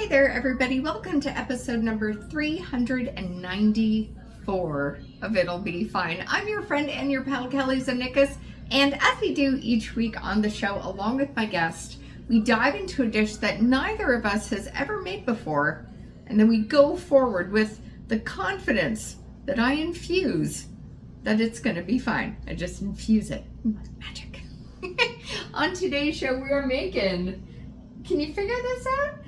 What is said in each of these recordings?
Hey there, everybody. Welcome to episode number 394 of It'll Be Fine. I'm your friend and your pal, Kelly Zemnikas, and as we do each week on the show, along with my guest, we dive into a dish that neither of us has ever made before, and then we go forward with the confidence that I infuse that it's going to be fine. I just infuse it. Magic. On today's show, we are making, can you figure this out?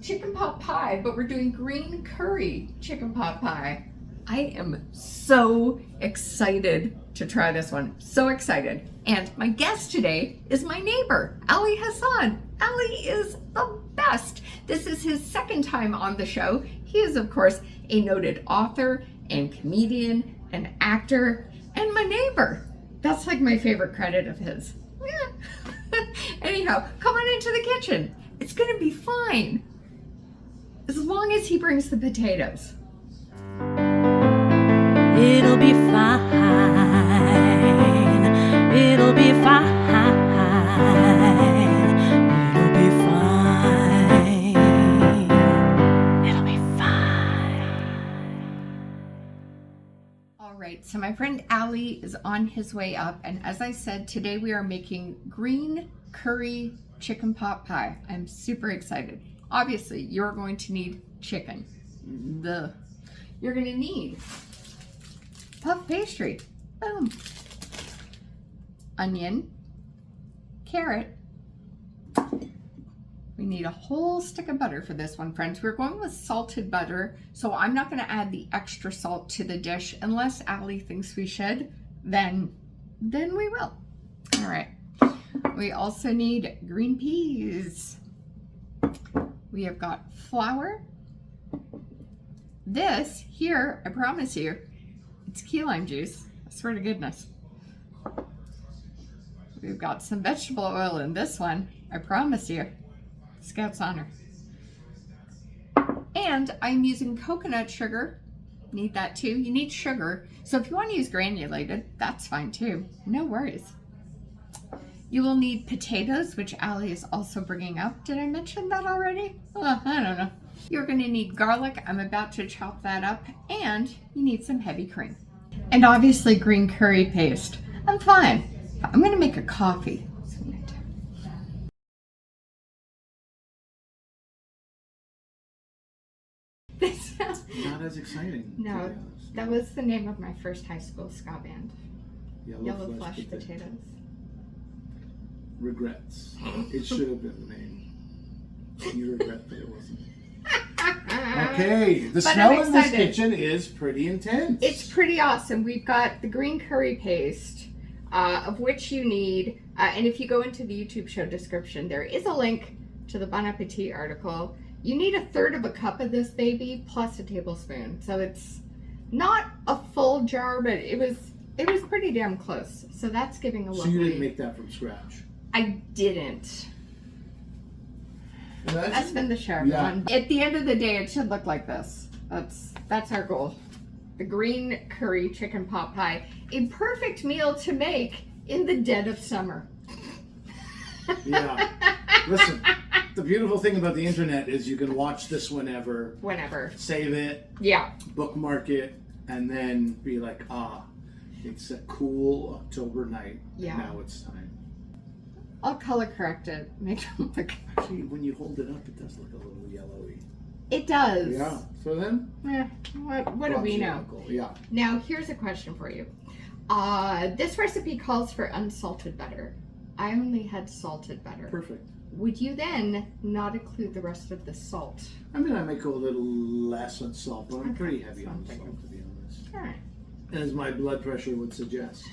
Chicken pot pie, but we're doing green curry chicken pot pie. I am so excited to try this one. So excited. And my guest today is my neighbor, Ali Hassan. Ali is the best. This is his second time on the show. He is, of course, a noted author and comedian and actor and my neighbor. That's like my favorite credit of his. Yeah. Anyhow, come on into the kitchen. It's gonna be fine. As long as he brings the potatoes. It'll be fine. It'll be fine. It'll be fine. It'll be fine. All right, so my friend Ali is on his way up, and as I said, today we are making green curry chicken pot pie. I'm super excited. Obviously, you're going to need chicken. You're going to need puff pastry. Boom. Onion. Carrot. We need a whole stick of butter for this one, friends. We're going with salted butter, so I'm not going to add the extra salt to the dish unless Ali thinks we should. Then we will. All right. We also need green peas. We have got flour. This here, I promise you, it's key lime juice. I swear to goodness. We've got some vegetable oil in this one. I promise you. Scout's honor. And I'm using coconut sugar. Need that too. You need sugar. So if you want to use granulated, that's fine too. No worries. You will need potatoes, which Ali is also bringing up. Did I mention that already? I don't know. You're going to need garlic. I'm about to chop that up. And you need some heavy cream. And obviously green curry paste. I'm fine. I'm going to make a coffee. Not as exciting. No, that was the name of my first high school ska band. Yellow Flush Potatoes. Regrets. It should have been the name. You regret that it wasn't. Okay, the But smell I'm in this excited. kitchen is pretty intense. It's pretty awesome. We've got the green curry paste, of which you need, and if you go into the YouTube show description, there is a link to the Bon Appetit article. You need 1/3 of a cup of this baby, plus a tablespoon. So it's not a full jar, but it was pretty damn close. So that's giving a So lovely... you didn't make that from scratch? I didn't. Well, That's been the show, everyone. At the end of the day, it should look like this. That's our goal. The green curry chicken pot pie. A perfect meal to make in the dead of summer. Yeah. Listen, the beautiful thing about the internet is you can watch this whenever. Whenever. Save it. Yeah. Bookmark it. And then be like, it's a cool October night. Yeah. Now it's time. I'll color correct it. Make it look... Actually, when you hold it up, it does look a little yellowy. It does. Yeah. So then? What do we know? Uncle. Yeah. Now, here's a question for you. This recipe calls for unsalted butter. I only had salted butter. Perfect. Would you then not include the rest of the salt? I mean, I make a little less on salt, but I'm pretty heavy on Something. salt, to be honest. All right. As my blood pressure would suggest.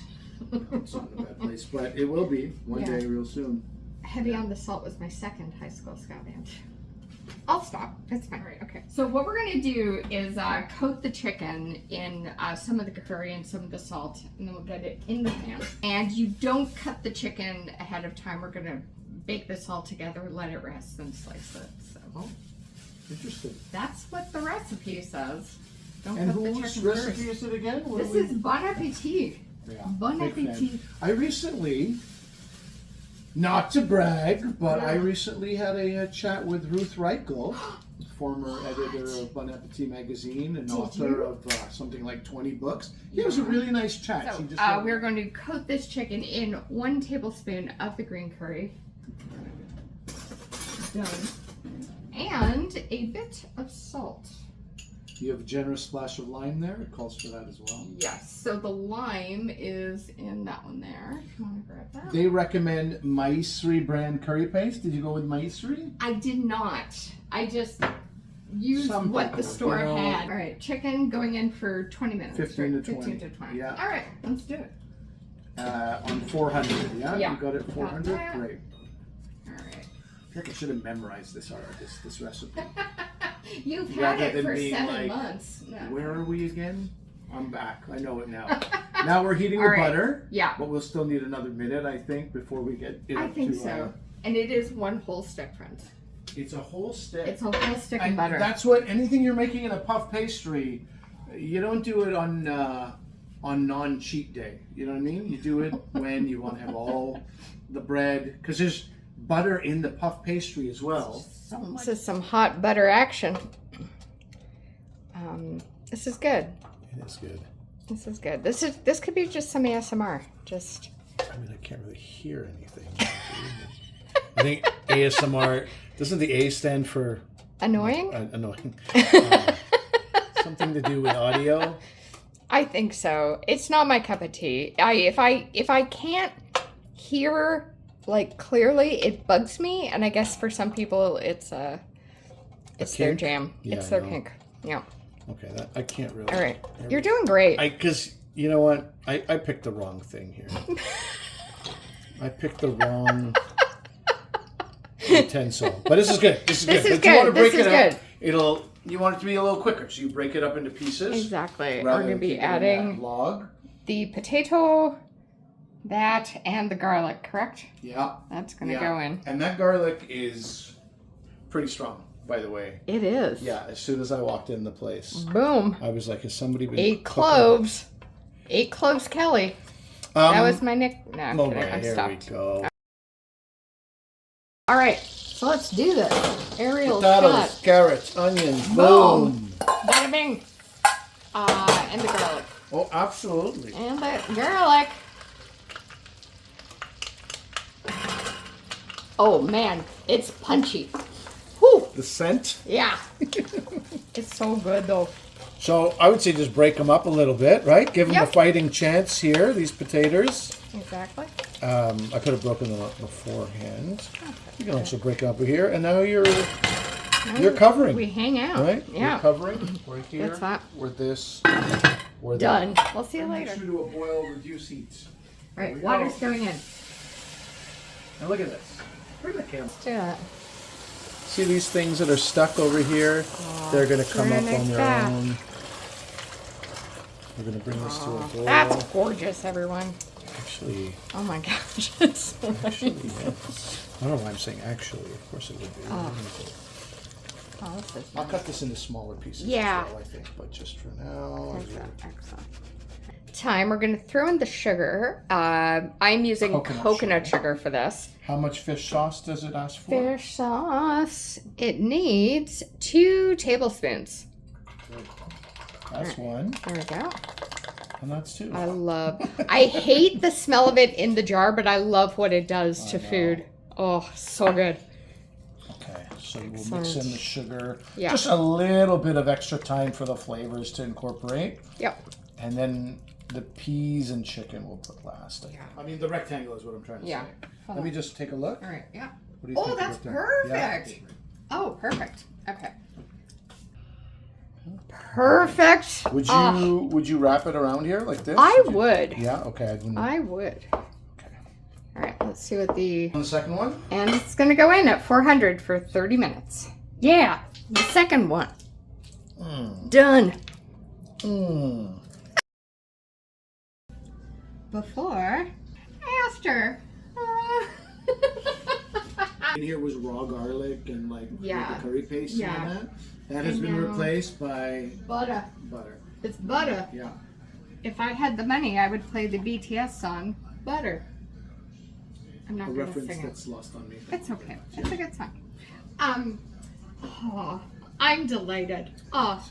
It's not in a bad place, but it will be one day real soon. Heavy on the salt was my second high school ska band. I'll stop. That's fine. All right, okay. So what we're going to do is coat the chicken in some of the curry and some of the salt, and then we'll get it in the pan. And you don't cut the chicken ahead of time. We're going to bake this all together, let it rest, and slice it. So Oh, interesting. that's what the recipe says. Don't And cook the whose chicken recipe first. is it again? What This do we- is Bon Appetit. Yeah, Bon big fan. Appetit. I recently Not to brag, but I recently had a chat with Ruth Reichel, former editor of Bon Appetit magazine and author of something like 20 books. Yeah, it was a really nice chat. So we're going to coat this chicken in 1 tablespoon of the green curry. Done. And a bit of salt. You have a generous splash of lime there. It calls for that as well. Yes, so the lime is in that one there, if you want to grab that. They recommend Mizrahi brand curry paste. Did you go with Mizrahi? I did not. I just used what the store had. All right, chicken going in for 20 minutes. 15 to 20. 15 to 20. Yeah. All right, let's do it. On 400, yeah? Yeah. You got it 400? Got Great. All right. I think I should have memorized this recipe. You've had Rather it than for being 7 like, months. No. Where are we again? I'm back. I know it now. Now we're heating All the right. butter. Yeah. But we'll still need another minute, I think, before we get it I up think to, so. And it is 1 whole stick, friends. It's a whole stick. It's a whole stick of And butter. that's what anything you're making in a puff pastry, you don't do it on non-cheat day. You know what I mean? You do it when you want to have all the bread, because there's butter in the puff pastry as well. This is some hot butter action. This is good. It is good. This is good. This could be just some ASMR. Just. I mean, I can't really hear anything. I think ASMR, doesn't the A stand for Annoying? annoying? Something to do with audio? I think so. It's not my cup of tea. If I can't hear like clearly, it bugs me, and I guess for some people it's their kink? jam. Yeah, it's their I know. kink. Yeah. Okay, I can't really. All right. You're doing great. Because you know what? I picked the wrong thing here. I picked the wrong utensil. But this is good. This is This good. is But you want to good. break This it is up. You want it to be a little quicker, so you break it up into pieces. Exactly. We're rather going to than be keep it in adding that log. the potato, that, and the garlic, correct? Yeah. That's going to go in. And that garlic is pretty strong, by the way. It is. Yeah, as soon as I walked in the place, Boom. I was like, has somebody been 8 cooking? cloves. 8 cloves, Kelly. That was my nick. No, I'm kidding. I'm here stopped. we go. All right, so let's do this. Aerial Potatoes, shot. carrots, onions, Boom. boom. Bada bing. And the garlic. Oh, absolutely. And the garlic. Oh man, it's punchy. Whew. The scent. Yeah. It's so good though. So I would say just break them up a little bit, right? Give them a Yep. fighting chance here, these potatoes. Exactly. I could have broken them up beforehand. You can also break them up here, and now you're covering, We hang out. right? Yeah. You're covering right here. That's that. With this. We're Done. We'll see you later. To a boil, reduce heat. All right, we water's go. going in. And look at this. Bring the camera. Let's do that. See these things that are stuck over here? They're going to come up turn on it their back. own. We're going to bring this to a boil. That's gorgeous, everyone. Actually, Oh my gosh, it's so actually, nice. yes. I don't know why I'm saying actually. Of course it would be. Oh, this is I'll cut this into smaller pieces Yeah. as well, I think. But just for now. excellent. Time, we're going to throw in the sugar. I'm using coconut sugar for this. How much fish sauce does it ask for? Fish sauce. It needs 2 tablespoons. That's one. There we go. And that's 2. I hate the smell of it in the jar, but I love what it does to food. Oh, so good. Okay, so we'll mix in the sugar. Yeah. Just a little bit of extra time for the flavors to incorporate. Yep. And then the peas and chicken we'll put last. Yeah. I mean, the rectangle is what I'm trying to Yeah. say. Let me just take a look. All right, yeah. What do you Oh, think that's about that? perfect. Yeah. Oh, perfect. Okay. Perfect. Would you wrap it around here like this? I would. Yeah. Okay. I would. Okay. All right, let's see what the... On the second one. And it's going to go in at 400 for 30 minutes. Yeah, the second one. Done. Before, after. In here was raw garlic and like Yeah. the curry paste Yeah. and that. That has And been now- replaced by Butter. butter. It's butter. Yeah. If I had the money, I would play the BTS song, Butter. I'm not a going to reference sing it. that's lost on me. It's okay. It's a good song. Oh, I'm delighted. Oh,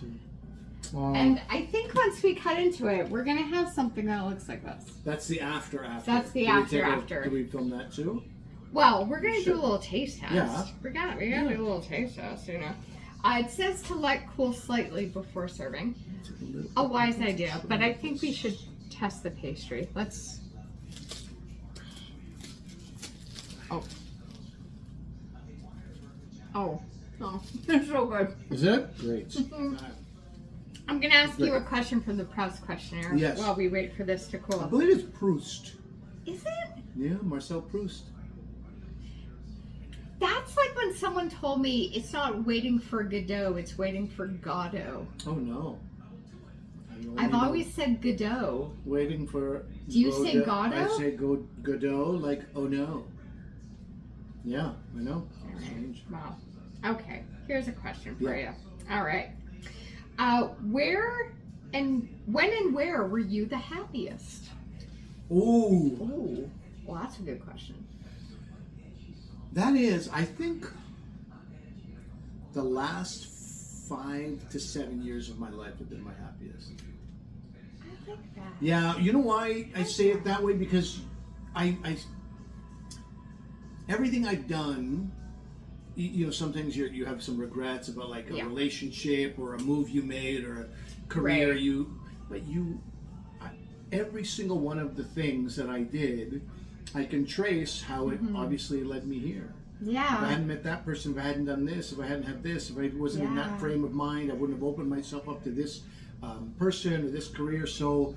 and I think once we cut into it, we're going to have something that looks like this. That's the after. That's the after. Do we film that too? Well, we're going to do a little taste test. Yeah. We got to do a little taste test, you know. It says to let cool slightly before serving. A wise idea, but I think we should test the pastry. Let's... Oh. Oh. Oh. They're so good. Is it? Great. I'm going to ask you a question from the Proust questionnaire while we wait for this to cool. I believe it's Proust. Is it? Yeah, Marcel Proust. That's like when someone told me it's not waiting for Godot, it's waiting for Godot. Oh no. I've always said Godot. Waiting for... Do you say Godot? I say Godot like, oh no. Yeah, I know. Strange. Wow. Okay, here's a question for you. All right. Where and when and where were you the happiest? Ooh. Well, that's a good question. That is, I think, the last 5 to 7 years of my life have been my happiest. I like that. Yeah, you know why I say it that way? Because I everything I've done, you know, sometimes you have some regrets about like a relationship or a move you made or a career every single one of the things that I did, I can trace how it obviously led me here. Yeah. If I hadn't met that person, if I hadn't done this, if I hadn't had this, if I wasn't in that frame of mind, I wouldn't have opened myself up to this person or this career. So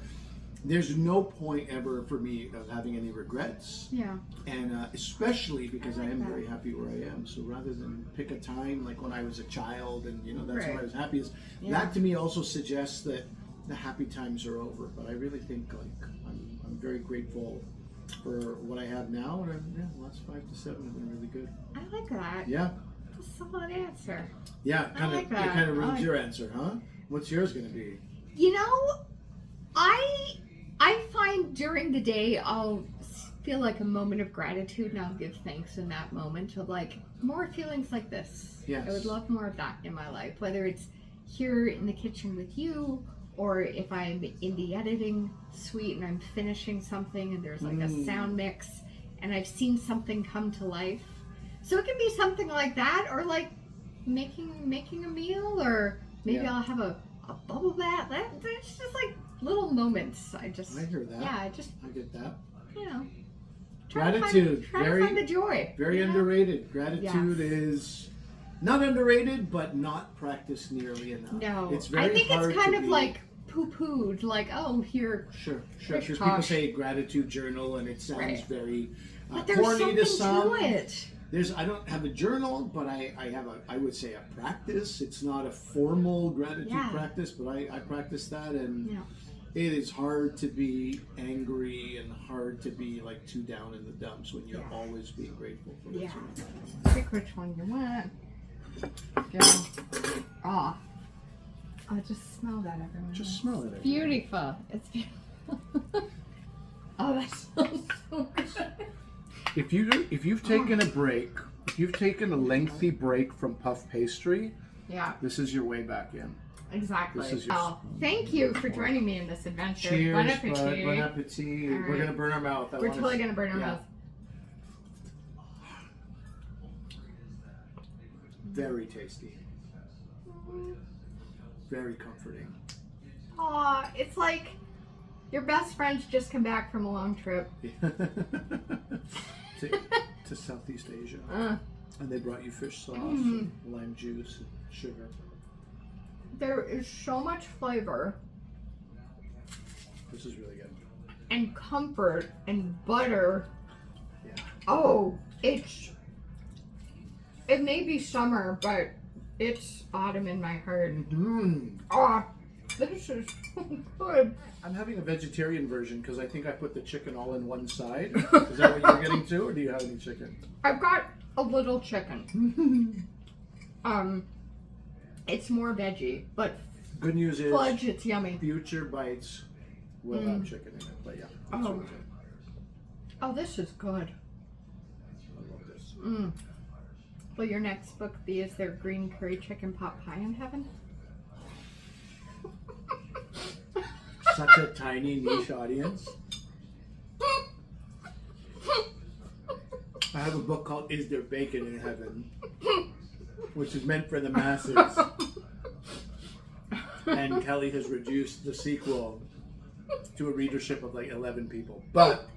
there's no point ever for me of having any regrets. Yeah. And especially because I am very happy where I am. So rather than pick a time like when I was a child and, you know, that's when I was happiest, that to me also suggests that the happy times are over. But I really think like I'm very grateful for what I have now, and the last 5 to 7 have been really good. I like that. Yeah. That's a solid answer. Yeah, it kind of ruins your answer, huh? What's yours going to be? You know, I find during the day I'll feel like a moment of gratitude, and I'll give thanks in that moment of like more feelings like this. Yes. I would love more of that in my life, whether it's here in the kitchen with you, or if I'm in the editing suite and I'm finishing something and there's like a sound mix and I've seen something come to life. So it can be something like that, or like making a meal, or maybe I'll have a bubble bath. That's just like little moments. I hear that. Yeah, I get that. You know. Gratitude. Try to find the joy. Very underrated. Gratitude is not underrated, but not practiced nearly enough. No. It's very I think hard it's kind to of like poo-pooed, like, oh, here. Sure. Because people say gratitude journal, and it sounds very corny to some. But there's something to it. I don't have a journal, but I have I would say a practice. It's not a formal gratitude practice, but I practice that, and it is hard to be angry and hard to be like too down in the dumps when you're always being grateful for what you have. Pick which one you want. Oh, just smell that, everyone. Just smell it. Beautiful. It's beautiful. Oh, that smells so good. If you've taken a break, if you've taken a lengthy break from puff pastry, this is your way back in. Exactly. This is your thank you for joining me in this adventure. Cheers, bon appetit. Bon appetit. Right. We're gonna burn our mouth. We're totally gonna burn our mouth. Very tasty. Very comforting. Aw, it's like your best friends just come back from a long trip. to Southeast Asia. And they brought you fish sauce and lime juice and sugar. There is so much flavor. This is really good. And comfort and butter. Yeah. Oh, it may be summer, but it's autumn in my heart. This is so good. I'm having a vegetarian version because I think I put the chicken all in one side. Is that what you're getting to, or do you have any chicken? I've got a little chicken. It's more veggie, but good news is fudge, it's yummy. Future bites will have chicken in it, but yeah. Oh, this is good. Will your next book be Is There Green Curry Chicken Pot Pie in Heaven? Such a tiny niche audience. I have a book called Is There Bacon in Heaven, which is meant for the masses. And Kelly has reduced the sequel to a readership of like 11 people. But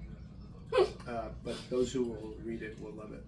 those who will read it will love it.